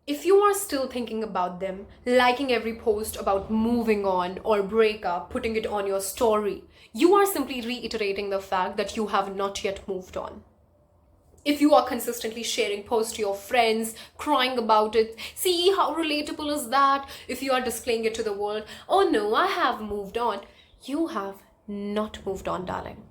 if you are still thinking about them, liking every post about moving on or breakup, putting it on your story, you are simply reiterating the fact that you have not yet moved on. If you are consistently sharing posts to your friends, crying about it, see how relatable is that? If you are displaying it to the world, oh no, I have moved on, you have not moved on, darling.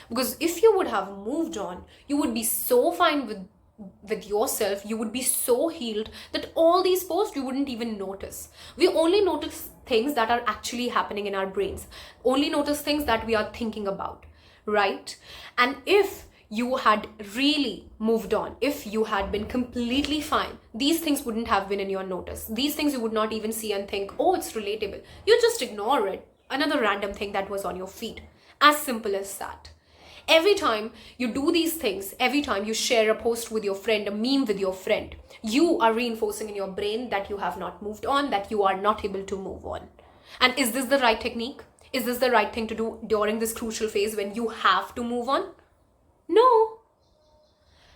Because if you would have moved on, you would be so fine with yourself, you would be so healed that all these posts you wouldn't even notice. We only notice things that are actually happening in our brains, only notice things that we are thinking about, right? And if you had really moved on, if you had been completely fine, these things wouldn't have been in your notice. These things you would not even see and think, oh, it's relatable. You just ignore it. Another random thing that was on your feed. As simple as that. Every time you do these things, every time you share a post with your friend, a meme with your friend, you are reinforcing in your brain that you have not moved on, that you are not able to move on. And is this the right technique? Is this the right thing to do during this crucial phase when you have to move on? No.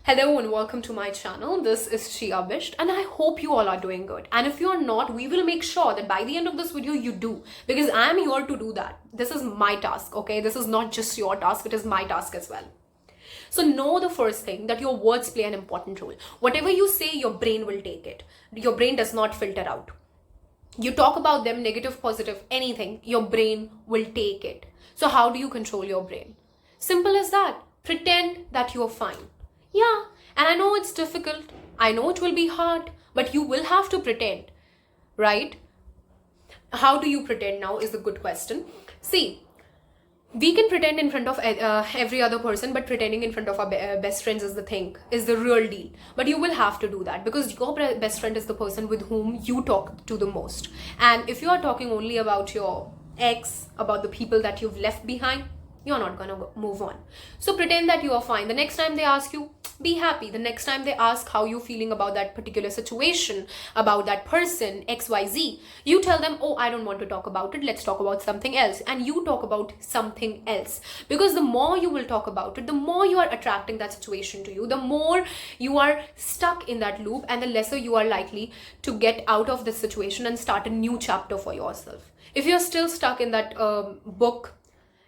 Hello and welcome to my channel. This is Shia Bisht and I hope you all are doing good. And if you are not, we will make sure that by the end of this video you do, because I am here to do that. This is my task, okay? This is not just your task, it is my task as well. So know the first thing, that your words play an important role. Whatever you say, your brain will take it. Your brain does not filter out. You talk about them, negative, positive, anything, your brain will take it. So how do you control your brain? Simple as that. Pretend that you're fine. Yeah, and I know it's difficult. I know it will be hard, but you will have to pretend, right? How do you pretend now is the good question. See, we can pretend in front of every other person, but pretending in front of our best friends is the real deal. But you will have to do that because your best friend is the person with whom you talk to the most. And if you are talking only about your ex, about the people that you've left behind, you're not gonna move on. So pretend that you are fine. The next time they ask you, be happy. The next time they ask how you're feeling about that particular situation, about that person, XYZ, you tell them, oh, I don't want to talk about it. Let's talk about something else. And you talk about something else. Because the more you will talk about it, the more you are attracting that situation to you, the more you are stuck in that loop, and the lesser you are likely to get out of this situation and start a new chapter for yourself. If you're still stuck in that book,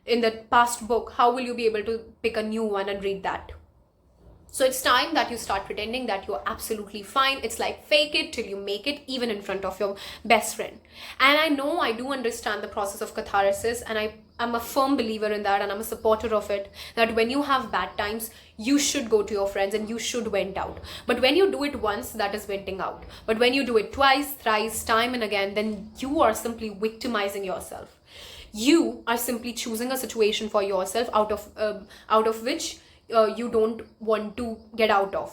in the past book, how will you be able to pick a new one and read that? So it's time that you start pretending that you're absolutely fine. It's like fake it till you make it, even in front of your best friend. And I know I do understand the process of catharsis, and I'm a firm believer in that, and I'm a supporter of it, that when you have bad times, you should go to your friends and you should vent out. But when you do it once, that is venting out. But when you do it twice, thrice, time and again, then you are simply victimizing yourself. You are simply choosing a situation for yourself out of which you don't want to get out of.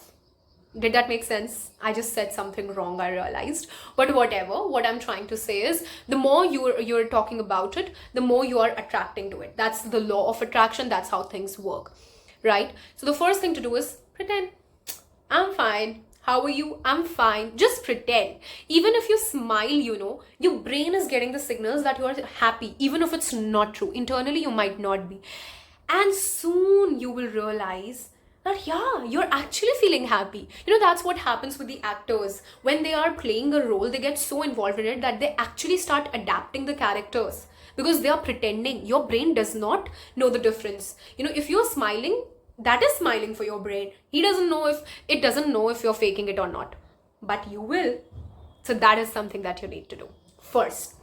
Did that make sense? I just said something wrong, I realized. But whatever, what I'm trying to say is, the more you're talking about it, the more you are attracting to it. That's the law of attraction. That's how things work, right? So the first thing to do is pretend. I'm fine. How are you? I'm fine. Just pretend. Even if you smile, your brain is getting the signals that you are happy, even if it's not true. Internally, you might not be. And soon you will realize that, yeah, you're actually feeling happy. That's what happens with the actors. When they are playing a role, they get so involved in it that they actually start adapting the characters because they are pretending. Your brain does not know the difference. If you're smiling, that is smiling for your brain. It doesn't know if you're faking it or not, but you will. So that is something that you need to do first.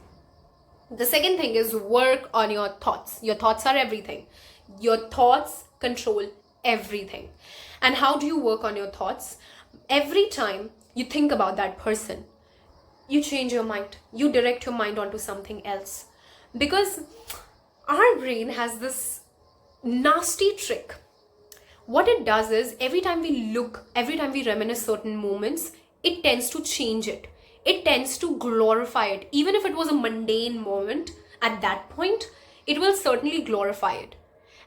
The second thing is work on your thoughts. Your thoughts are everything. Your thoughts control everything. And how do you work on your thoughts? Every time you think about that person, you change your mind. You direct your mind onto something else. Because our brain has this nasty trick. What it does is, every time we reminisce certain moments, it tends to change it. It tends to glorify it. Even if it was a mundane moment, at that point, it will certainly glorify it.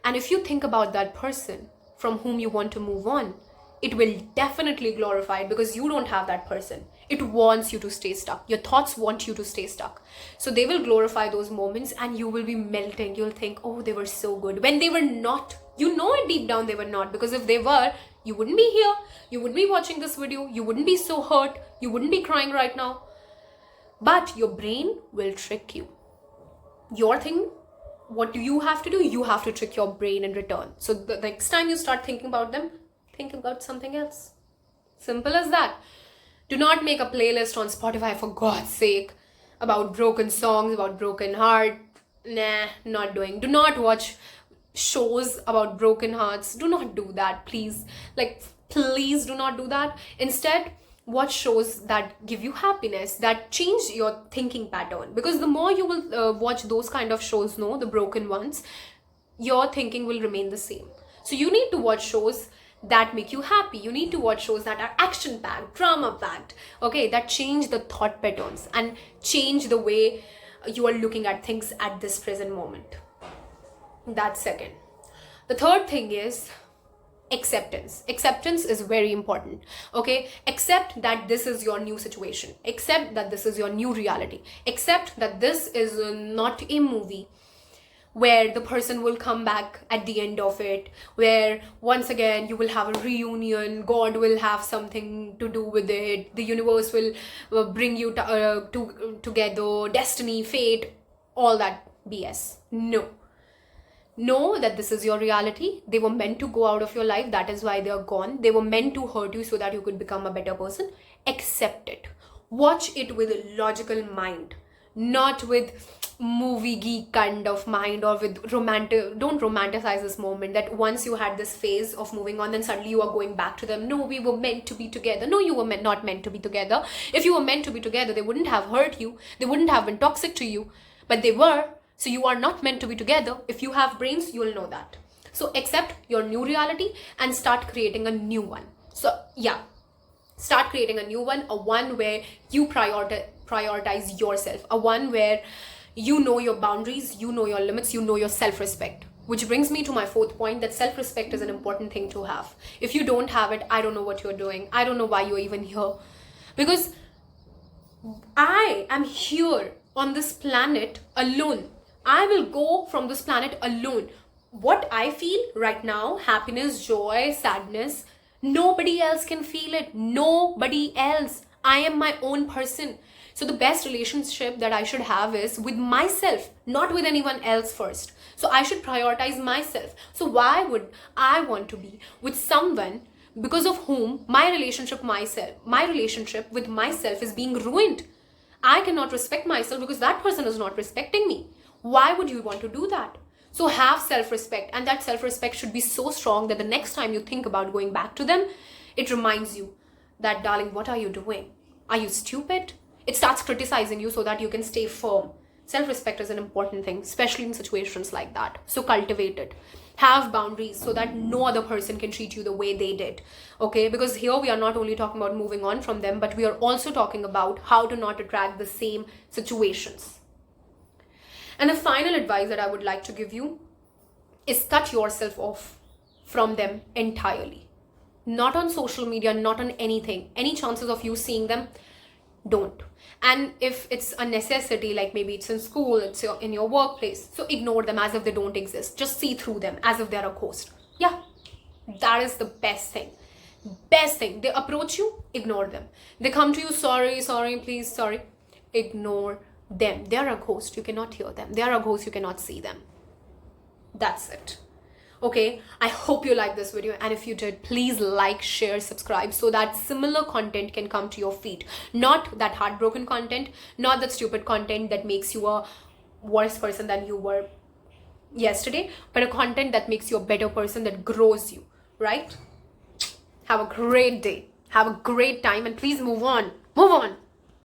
And if you think about that person from whom you want to move on, it will definitely glorify it because you don't have that person. It wants you to stay stuck. Your thoughts want you to stay stuck. So they will glorify those moments and you will be melting. You'll think, oh, they were so good. When they were not. You know it deep down they were not, because if they were, You wouldn't be here. You wouldn't be watching this video. You wouldn't be so hurt. You wouldn't be crying right now. But your brain will trick you. Your thing, what do you have to do? You have to trick your brain in return. So the next time you start thinking about them, think about something else. Simple as that. Do not make a playlist on Spotify, for God's sake, about broken songs, about broken heart. Nah, not doing. Do not watch shows about broken hearts. Do not do that, please. Like, please do not do that. Instead, watch shows that give you happiness, that change your thinking pattern. Because the more you will watch those kind of shows, the broken ones, your thinking will remain the same. So you need to watch shows that make you happy. You need to watch shows that are action-packed, drama-packed, okay, that change the thought patterns and change the way you are looking at things at this present moment. That's second. The third thing is acceptance. Acceptance is very important, okay? Accept that this is your new situation. Accept that this is your new reality. Accept that this is not a movie where the person will come back at the end of it, where once again you will have a reunion, God will have something to do with it, the universe will bring you together, destiny, fate, all that BS. No. Know that this is your reality. They were meant to go out of your life. That is why they are gone. They were meant to hurt you so that you could become a better person. Accept it. Watch it with a logical mind, not with movie geek kind of mind or with romantic. Don't romanticize this moment that once you had this phase of moving on, then suddenly you are going back to them. No, we were meant to be together. No, you were not meant to be together. If you were meant to be together, they wouldn't have hurt you. They wouldn't have been toxic to you, but they were. So you are not meant to be together. If you have brains, you will know that. So accept your new reality and start creating a new one. So yeah, start creating a new one, a one where you prioritize yourself, a one where you know your boundaries, you know your limits, you know your self-respect. Which brings me to my fourth point, that self-respect is an important thing to have. If you don't have it, I don't know what you're doing. I don't know why you're even here. Because I am here on this planet alone. I will go from this planet alone. What I feel right now, happiness, joy, sadness, nobody else can feel it. Nobody else. I am my own person. So the best relationship that I should have is with myself, not with anyone else first. So I should prioritize myself. So why would I want to be with someone because of whom my relationship with myself is being ruined? I cannot respect myself because that person is not respecting me. Why would you want to do that? So have self-respect, and that self-respect should be so strong that the next time you think about going back to them, it reminds you that, darling, what are you doing? Are you stupid? It starts criticizing you so that you can stay firm. Self-respect is an important thing, especially in situations like that. So cultivate it. Have boundaries so that no other person can treat you the way they did. Okay, because here we are not only talking about moving on from them, but we are also talking about how to not attract the same situations. And the final advice that I would like to give you is cut yourself off from them entirely. Not on social media, not on anything. Any chances of you seeing them, don't. And if it's a necessity, like maybe it's in school, it's in your workplace, so ignore them as if they don't exist. Just see through them as if they're a ghost. Yeah, that is the best thing. Best thing. They approach you, ignore them. They come to you, sorry, please, sorry. Ignore them. They are a ghost. You cannot hear them. They are a ghost. You cannot see them. That's it. Okay, I hope you liked this video, and if you did, please like, share, subscribe so that similar content can come to your feed. Not that heartbroken content, not that stupid content that makes you a worse person than you were yesterday, but a content that makes you a better person, that grows you, right? Have a great day. Have a great time, and please move on. Move on.